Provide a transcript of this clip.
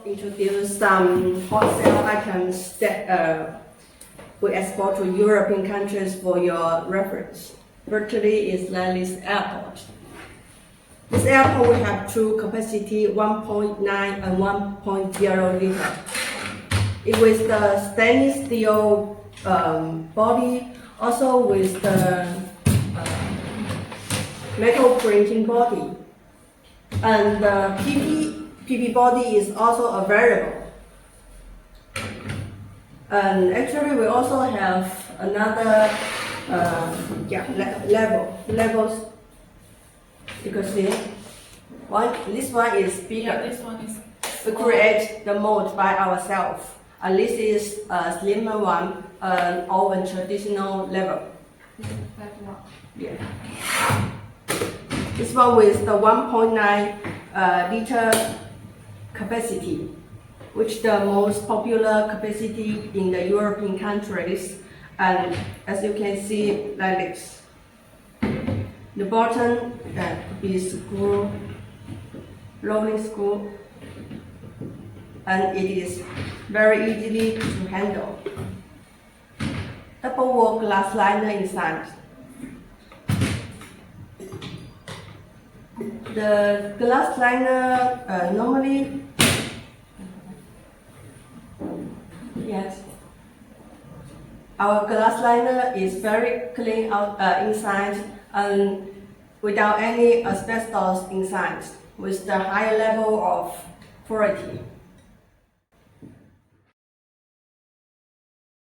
introduce some wholesale items that we export to European countries for your reference. Virtually is like this Airpot. This Airpot will have two capacity, 1.9 and 1.0 liter. It with the stainless steel body, also with the metal printing body. And the PP body is also available. And actually we also have another levels. You can see this one is bigger. Yeah, this one is. We create the mold by ourselves. And this is a slimmer one, or a traditional level. That one. Yeah. This one with the 1.9 liter capacity, which the most popular capacity in the European countries. And as you can see, like this. The bottom is screw, rolling screw, and it is very easily to handle. Double wall glass liner inside. The glass liner normally, yes, our glass liner is very clean out inside and without any asbestos inside, with the high level of purity.